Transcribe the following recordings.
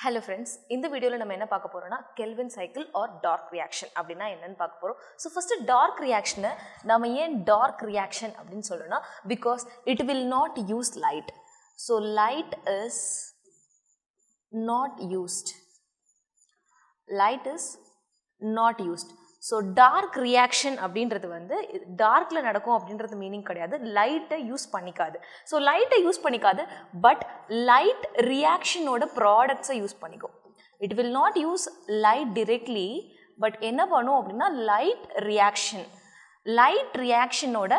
Hello friends, இந்த வீடியோல நம்ம என்ன பார்க்க போறோம்னா Kelvin cycle or dark reaction அப்படினா என்னன்னு பார்க்க போறோம். So first dark reaction நாம ஏன் dark reaction அப்படினு சொல்றோம்னா because it will not use light. So light is not used. Light is not used. So dark reaction அப்படின்றது வந்து டார்க்ல நடக்கும் அப்படின்றது மீனிங் கிடையாது, லைட்டை யூஸ் பண்ணிக்காது. ஸோ லைட்டை யூஸ் பண்ணிக்காது, பட் லைட் ரியாக்ஷனோட ப்ராடக்ட்ஸை யூஸ் பண்ணிக்கும். It will not use light directly, but என்ன பண்ணும் அப்படின்னா லைட் ரியாக்ஷனோட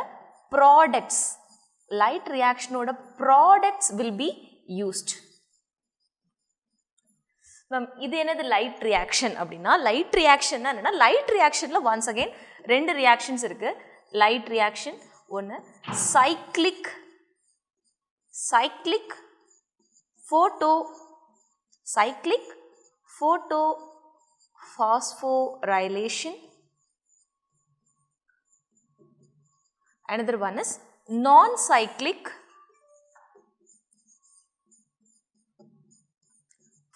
ப்ராடக்ட்ஸ் வில் பி யூஸ்ட். இது என்னது லைட் ரியாக்ஷன் அப்படின்னா லைட் ரியாக்ஷன் என்னன்னா லைட் ரியாக்ஷன்ல ஒன்ஸ் அகைன் ரெண்டு ரியாக்ஷன்ஸ் இருக்கு. லைட் ரியாக்ஷன் ஒன்று cyclic photosphorylation. Another one is non-cyclic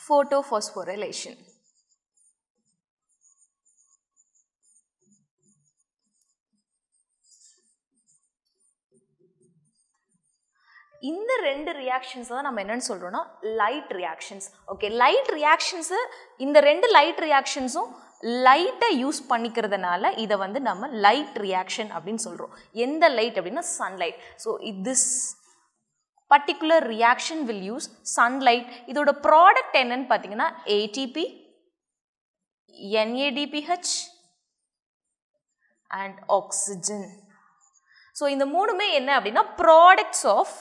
photophosphorylation. இந்த ரெண்டு ரியாக்ஷன்ஸ் தான் நம்ம என்னன்னு சொல்றோம்னா light reactions. Okay, light reactions இந்த ரெண்டு லைட் ரியாக்ஷன்ஸும் லைட்டை யூஸ் பண்ணிக்கிறதுனால இதை வந்து நம்ம லைட் ரியாக்ஷன் அப்படின்னு சொல்றோம். எந்த லைட் அப்படின்னா sunlight. So this particular reaction will use sunlight. இதோட ப்ராடக்ட் என்னன்னு பார்த்தீங்கன்னா ATP, NADPH and oxygen. So இந்த மூணுமே என்ன அப்படின்னா products of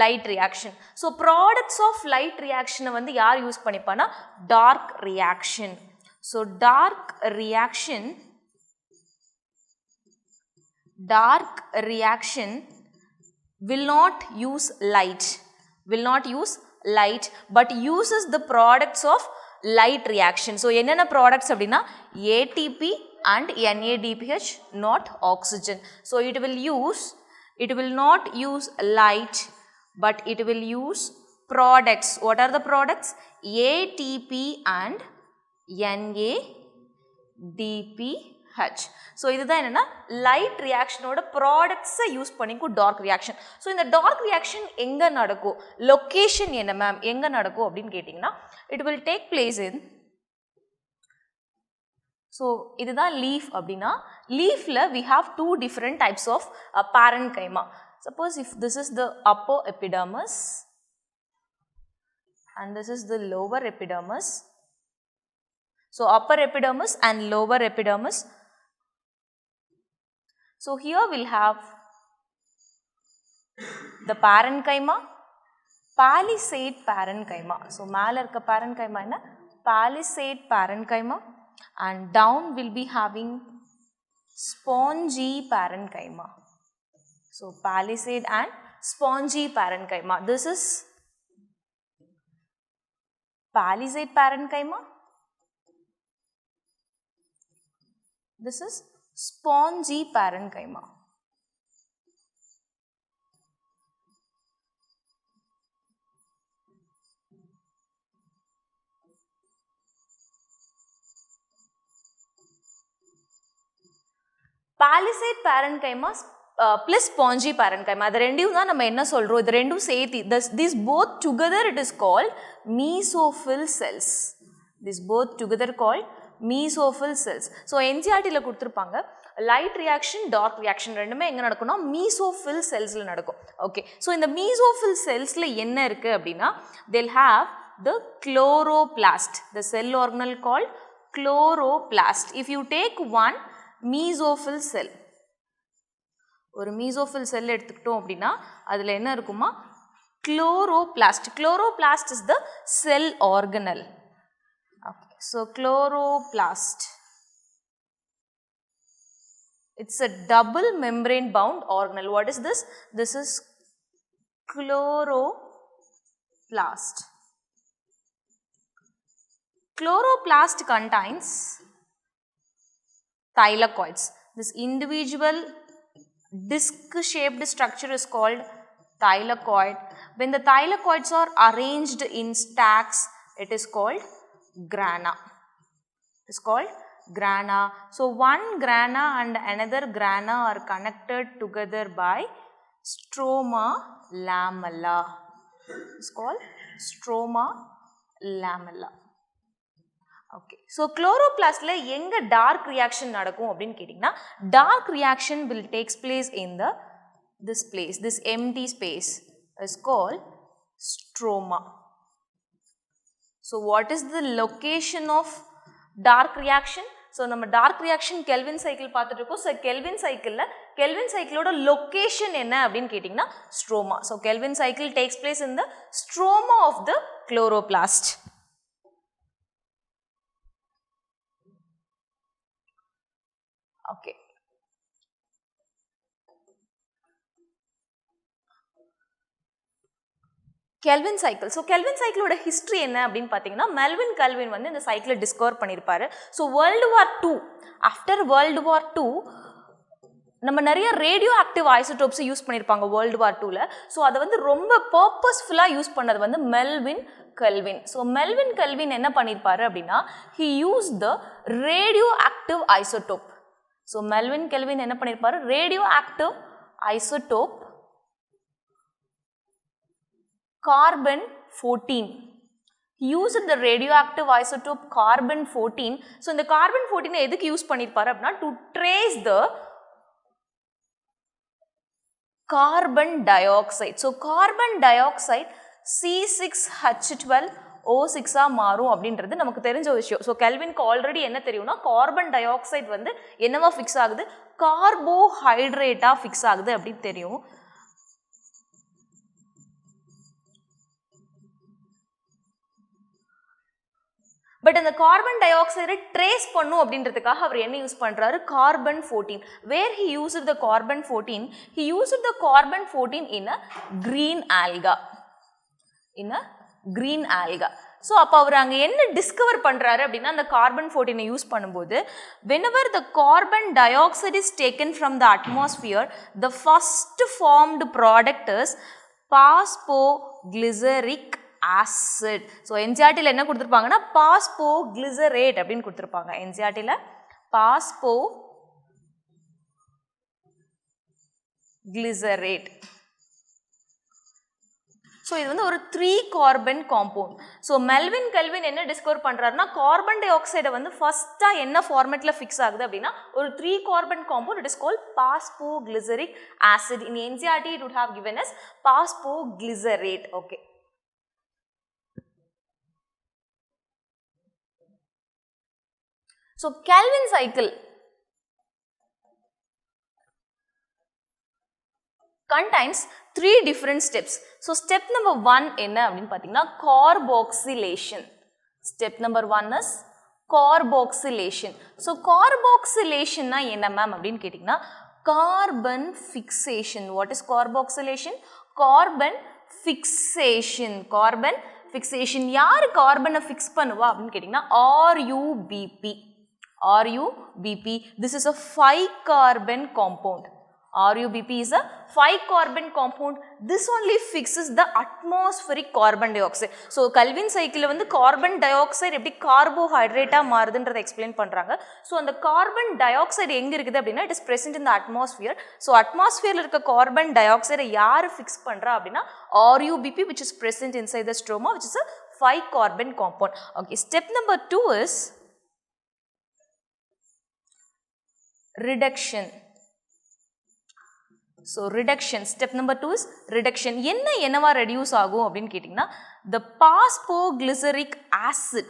light reaction. So products of light ரியாக்ஷனை வந்து யார் யூஸ் பண்ணிப்பான்னா dark reaction. So dark reaction will not use light but uses the products of light reaction. So என்னென்ன products அப்படின்னா ATP and NADPH, not oxygen. So it will not use light but it will use products. What are the products? ATP and NADPH. So இதுதான் என்னன்னா light ரியாக்ஷனோட ப்ராடக்ட்ஸை use பண்ணிக்கும் dark reaction. So இந்த dark reaction எங்கே நடக்கும், location என்ன ma'am எங்கே நடக்கும் அப்படின்னு கேட்டிங்கன்னா it will take place in. So இதுதான் லீஃப் அப்படின்னா லீஃபில் we have two different types of parenchyma. Suppose if this is the upper epidermis and this is the lower epidermis. So upper epidermis and lower epidermis. So here we'll have the parenchyma, palisade parenchyma. So மேல இருக்க parenchyma என்ன palisade parenchyma and down will be having spongy parenchyma. So palisade and spongy parenchyma. This is palisade parenchyma. This is spongy parenchyma. Palisade parenchyma plus spongy parenchyma. அது ரெண்டையும் தான் நம்ம என்ன சொல்றோம், இது ரெண்டும் சேர்த்து this both together it is called mesophyll cells. This both together called mesophyll cells. So என்சிஆர்டியில் கொடுத்துருப்பாங்க லைட் ரியாக்ஷன் டார்க் ரியாக்ஷன் ரெண்டுமே எங்கே நடக்கும்னா மீசோஃபில் செல்ஸில் நடக்கும். ஓகே, ஸோ இந்த மீசோஃபில் செல்ஸில் என்ன இருக்குது அப்படின்னா they'll have the chloroplast, the cell organelle called chloroplast. If you take one mesophil cell, ஒரு மீசோஃபில் செல் எடுத்துக்கிட்டோம் அப்படின்னா அதில் என்ன இருக்குமா chloroplast is the cell organelle. So chloroplast, it's a double membrane bound organelle. What is this? This is chloroplast. Chloroplast contains thylakoids. This individual disc shaped structure is called thylakoid. When the thylakoids are arranged in stacks, it is called grana. It is called grana. So one grana and another grana are connected together by stroma lamella. It's called stroma lamella. Okay. So chloroplast la enga dark reaction nadakum appdin kettingna, dark reaction will takes place in this place, this empty space is called stroma. So what is the location of dark reaction? So நம்ம dark reaction Kelvin cycle பார்த்துட்டு இருக்கோம். So Kelvin cycle ஓட location என்ன அப்படினு கேட்டிங்கனா stroma. So Kelvin cycle takes place in the stroma of the chloroplast. Okay. Kelvin cycle. So Kelvin cycle ஓட history என்ன அப்படினு பாத்தீங்கன்னா Melvin Kelvin வந்து இந்த சைக்கிளை டிஸ்கவர் பண்ணிருப்பாரு. So World War II, after World War II நம்ம நிறைய ரேடியோ ஆக்டிவ் ஐசோடோப்ஸ் யூஸ் பண்ணிருப்பாங்க World War II ல. ஸோ அதை வந்து ரொம்ப பர்பஸ்ஃபுல்லா யூஸ் பண்ணது வந்து Melvin Kelvin. So Melvin Kelvin என்ன பண்ணிருப்பாரு அப்படின்னா he used the radioactive isotope. So Melvin Kelvin என்ன பண்ணிருப்பாரு, radioactive isotope carbon 14. He used the radioactive isotope carbon 14. So இந்த carbon 14 எதுக்கு யூஸ் பண்ணிருப்பாரு அப்படின்னா to trace the carbon dioxide. So carbon dioxide C6H12O6 மாறும் அப்படின்றது நமக்கு தெரிஞ்ச விஷயம். ஸோ கெல்வினுக்கு ஆல்ரெடி என்ன தெரியும்னா கார்பன் டை ஆக்சைடு வந்து என்னவா ஃபிக்ஸ் ஆகுது, கார்போஹைட்ரேட்டா ஃபிக்ஸ் ஆகுது அப்படின்னு தெரியும். பட் அந்த கார்பன் டை ஆக்சைடை ட்ரேஸ் பண்ணும் அப்படின்றதுக்காக அவர் என்ன யூஸ் பண்ணுறாரு, carbon 14. Where he used the carbon 14? He used the carbon 14 in a green algae. So அப்போ அவர் அங்கே என்ன டிஸ்கவர் பண்ணுறாரு அப்படின்னா அந்த கார்பன் 14 யூஸ் பண்ணும்போது whenever the carbon dioxide is taken from the atmosphere, the first formed product is phosphoglyceric acid. So என்சிஆர்டியில் என்ன கொடுத்துருப்பாங்கன்னா பாஸ்போகிளிசரேட் அப்படின்னு கொடுத்துருப்பாங்க. என்சிஆர்டியில் பாஸ்போகிளிசரேட். ஸோ இது வந்து ஒரு 3 carbon compound. So Melvin kelvin என்ன டிஸ்கவர் பண்ணுறாருன்னா கார்பன் டை ஆக்சைடை வந்து ஃபர்ஸ்ட்டாக என்ன ஃபார்மேட்டில் ஃபிக்ஸ் ஆகுது அப்படின்னா ஒரு 3 carbon compound. It is called phosphoglyceric acid. In NCERT it would have given us phosphoglycerate. Okay. So Kelvin cycle contains 3 different steps. So step number 1 என்ன அப்படினு பாத்தீங்கன்னா carboxylation. Step number 1 is carboxylation. So carboxylation னா என்ன ma'am அப்படினு கேட்டிங்கன்னா carbon fixation. What is carboxylation? Carbon fixation. Carbon fixation. யார் கார்பனை fix பண்ணுவா அப்படின்னு கேட்டிங்கன்னா RUBP. RUBP. This is a 5 carbon compound. RUBP is a 5 carbon compound. This only fixes the atmospheric carbon dioxide. So Kelvin cycle வந்து carbon dioxide எப்படி carbohydrate மாறுதுன்றதை explain பண்றாங்க. So அந்த கார்பன் டயோக்சைடு எங்க இருக்குது அப்படின்னா it is present in the atmosphere. So அட்மாஸ்பியர்ல இருக்க கார்பன் டயோக்சைடை யார் ஃபிக்ஸ் பண்றா அப்படின்னா RUBP, which is present inside the stroma, which is a 5 carbon compound. Okay, step number 2 is reduction. So reduction, step number 2 is reduction. என்னவா reduce ஆகும் அப்படின்னு கேட்டிங்கன்னா the phosphoglyceric acid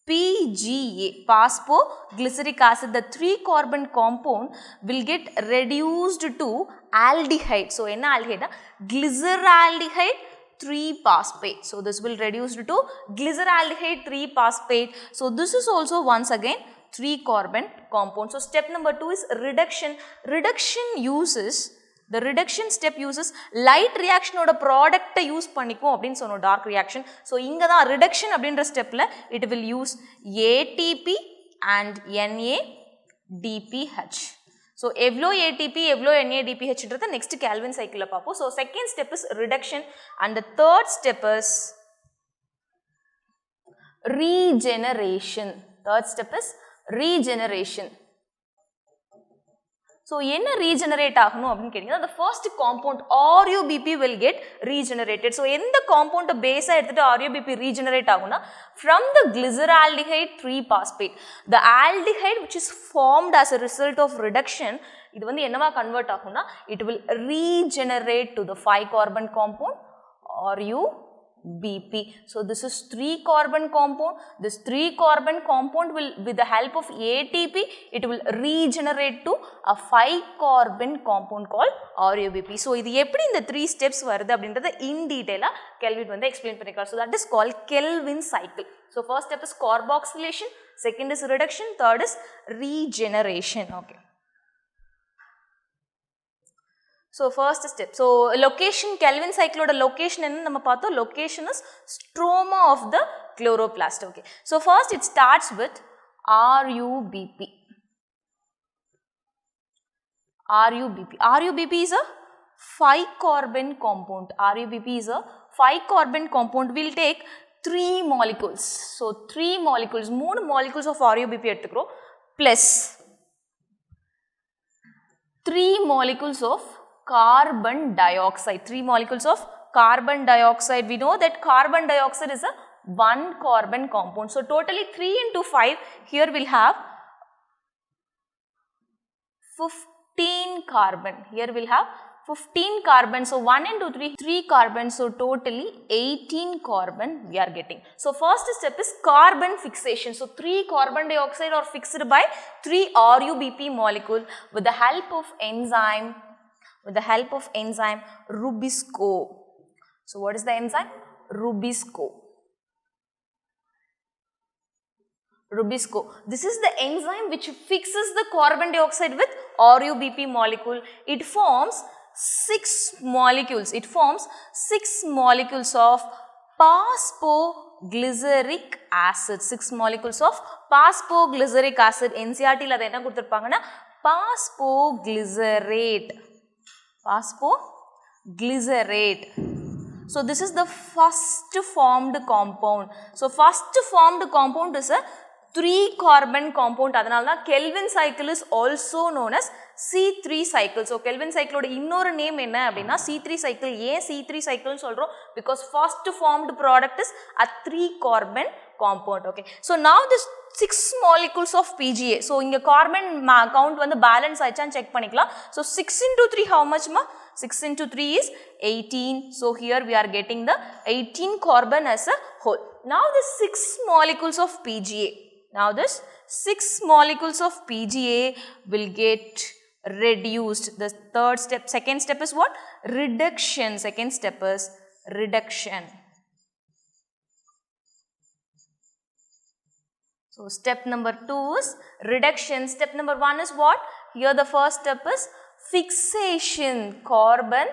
PGA, phosphoglyceric acid, the 3 carbon compound will get reduced to aldehyde. So என்ன aldehyde? Glyceraldehyde 3-phosphate. So this will reduce to glyceraldehyde 3-phosphate. So this is also once again 3 carbon compound. So step number 2 is reduction. The reduction step uses light reaction oda product use பண்ணிக்கும் அப்படின்னு சொன்னோம் dark reaction. So இங்க தான் reduction அப்படின்ற ஸ்டெப்ல it will use ATP and NADPH. So எவ்வளோ ATP எவ்வளோ NADPH ன்றத next Calvin cycle பார்ப்போம். So second step is reduction and the third step is regeneration. Third step is regeneration. So என்ன regenerate ஆகணும் அப்படின்னு கேட்டிங்கன்னா the first compound RUBP will get regenerated. So எந்த compound பேஸா எடுத்துட்டு RUBP regenerate ஆகும்னா from the glyceraldehyde 3-phosphate. The aldehyde which is formed as a result of reduction இது வந்து என்னவா convert ஆகும்னா it will regenerate to the 5-carbon compound RUBP. So this is 3-carbon compound. This 3-carbon compound will, with the help of ATP, it will regenerate to a 5-carbon compound called RUBP. So இது எப்படி இந்த 3 steps வருது அப்படின்றத in detail Kelvin வந்து explain பண்ணிருக்கார். So that is called Kelvin cycle. So first step is carboxylation, second is reduction, third is regeneration. Okay. So first step, so location, Kelvin cycle oda location enna nama paatho, location is stroma of the chloroplast. Okay, so first it starts with RUBP. RUBP is a 5-carbon compound. RUBP is a 5-carbon compound. We'll take 3 molecules. So 3 molecules, 3 molecules of RUBP எடுத்துக்கிறோம் plus 3 molecules of carbon dioxide. 3 molecules of carbon dioxide. We know that carbon dioxide is a 1-carbon compound. So totally 3 into 5. Here we'll have 15 carbon. Here we'll have 15 carbon. So 1 into 3 carbon. So totally 18 carbon we are getting. So first step is carbon fixation. So 3 carbon dioxide are fixed by 3 RUBP molecule with the help of enzyme. Rubisco. So what is the enzyme? Rubisco. This is the enzyme which fixes the carbon dioxide with RUBP molecule. It forms 6 molecules. It forms 6 molecules of phosphoglyceric acid. 6 molecules of phosphoglyceric acid. NCERT la adha enna kuduthirupanga na phosphoglycerate. So this is the first formed compound. So first formed compound is a 3-carbon compound. Adanalna Kelvin cycle is also known as C3 cycle. So Kelvin cycle oda இன்னொரு name என்ன அப்படினா C3 cycle. ஏன் C3 cycle சொல்றோம்? Because first formed product is a 3-carbon compound. Okay. So now this 6 molecules of PGA. So inga carbon count வந்து balance ஆயிச்சான்னு check பண்ணிக்கலாம். So 6 into 3 how much ma? 6 into 3 is 18. So here we are getting the 18 carbon as a whole. Now the 6 molecules of PGA. Now this 6 molecules of PGA will get reduced. The third step, second step is what? Reduction. Second step is reduction. So step number 2 is reduction. Step number 1 is what? Here the first step is fixation. Carbon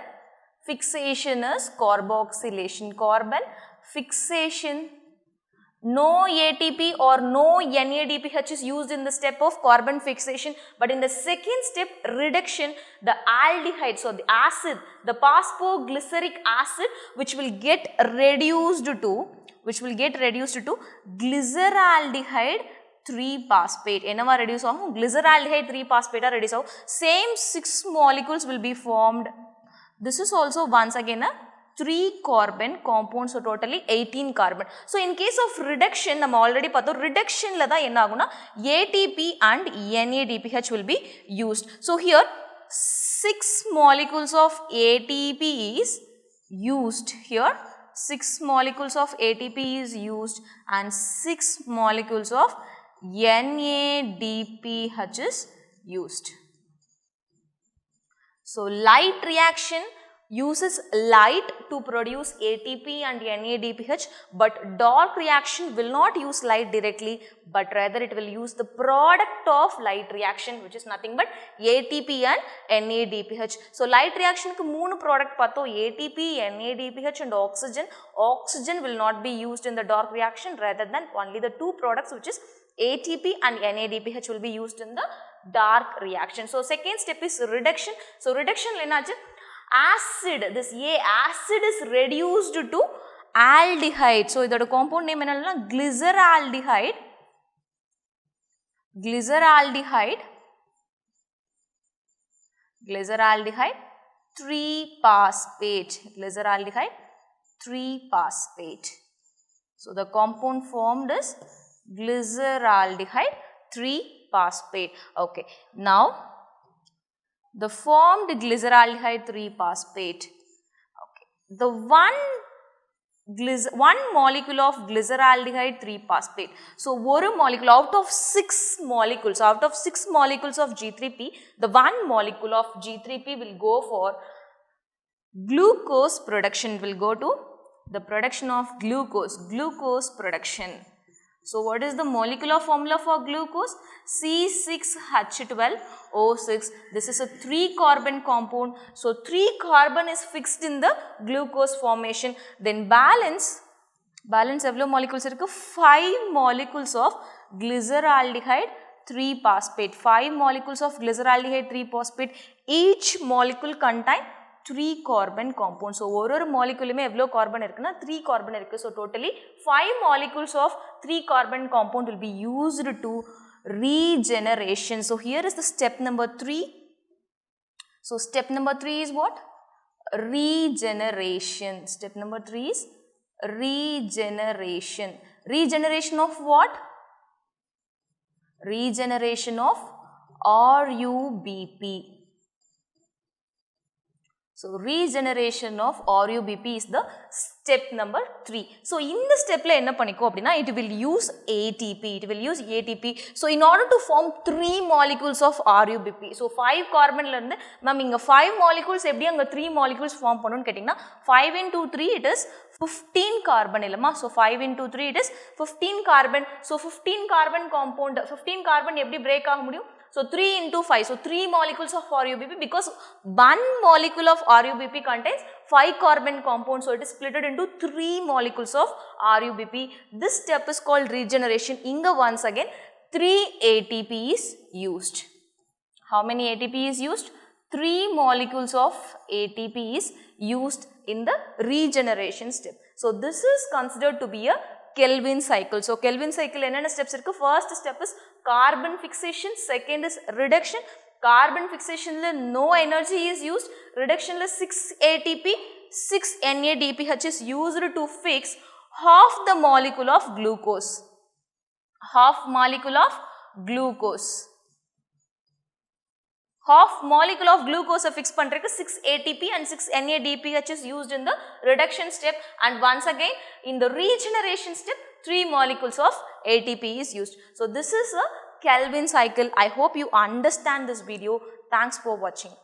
fixation is carboxylation. Carbon fixation. No ATP or no NADPH is used in the step of carbon fixation, but in the second step reduction, the aldehyde, so the acid, the phosphoglyceric acid which will get reduced to glyceraldehyde 3-phosphate. என்னவா reduce ஆகும்? Glyceraldehyde 3-phosphate reduce ஆகும். Same 6 molecules will be formed. This is also once again a 3-carbon compound. So totally 18 carbon. So in case of reduction, நம்ம already பார்த்தோம் reduction ல தான் என்ன ஆகும்னா ATP and NADPH will be used. So here 6 molecules of ATP is used. Here 6 molecules of ATP is used and 6 molecules of NADPH is used. So light reaction uses light to produce ATP and NADPH, but dark reaction will not use light directly, but rather it will use the product of light reaction, which is nothing but ATP and NADPH. So light reaction ku 3 product paatho, ATP, NADPH and oxygen. Oxygen will not be used in the dark reaction, rather than only the 2 products which is ATP and NADPH will be used in the dark reaction. So second step is reduction. So reduction ennachu acid, this A acid is reduced to aldehyde. So idoda compound name enna glyceraldehyde. Glyceraldehyde 3-phosphate. Glyceraldehyde 3-phosphate. So the compound formed is glyceraldehyde 3-phosphate. Okay. Now the formed glyceraldehyde 3-phosphate. Okay. The one molecule of glyceraldehyde 3-phosphate. So one molecule out of 6 molecules of G3P, the one molecule of G3P will go for glucose production, will go to the production of glucose production. So what is the molecular formula for glucose? C6H12O6. This is a 3-carbon compound. So 3 carbon is fixed in the glucose formation. Then balance evlo molecules irukku? 5 molecules of glyceraldehyde 3-phosphate. 5 molecules of glyceraldehyde 3-phosphate. Each molecule contain 3 carbon compound. So ஒரு molecule evlo carbon irukna? 3 carbon irukku. So totally 5 molecules of 3 carbon compound will be used to regeneration. So here is the step number 3. So step number 3 is what? Regeneration. Step number 3 is regeneration. Regeneration of what? Regeneration of RUBP. So regeneration of RUBP is the step number 3. So in the step la enna panikko appadina, it will use ATP. So in order to form 3 molecules of RUBP, so 5 carbon la irundhu ma'am inga 5 molecules eppadi anga 3 molecules form pannum kettingna, 5 into 3 it is 15 carbon illama. So 5 into 3 it is 15 carbon. So 15 carbon compound, 15 carbon eppadi break aga mudiyum? So 3 into 5, so 3 molecules of RUBP, because one molecule of RUBP contains 5 carbon compounds, so it is split into 3 molecules of RUBP. This step is called regeneration. Inga once again 3 ATP is used. How many ATP is used? 3 molecules of ATP is used in the regeneration step. So this is considered to be a Kelvin cycle. So Kelvin cycle enna steps irukku? First step is carbon fixation, second is reduction. Carbon fixation la no energy is used, reduction la 6 ATP 6 NADPH is used to fix half the molecule of glucose. Half molecule of glucose fix பண்றதுக்கு 6 ATP and 6 NADPH is used in the reduction step, and once again in the regeneration step 3 molecules of ATP is used. So this is a Kelvin cycle. I hope you understand this video. Thanks for watching.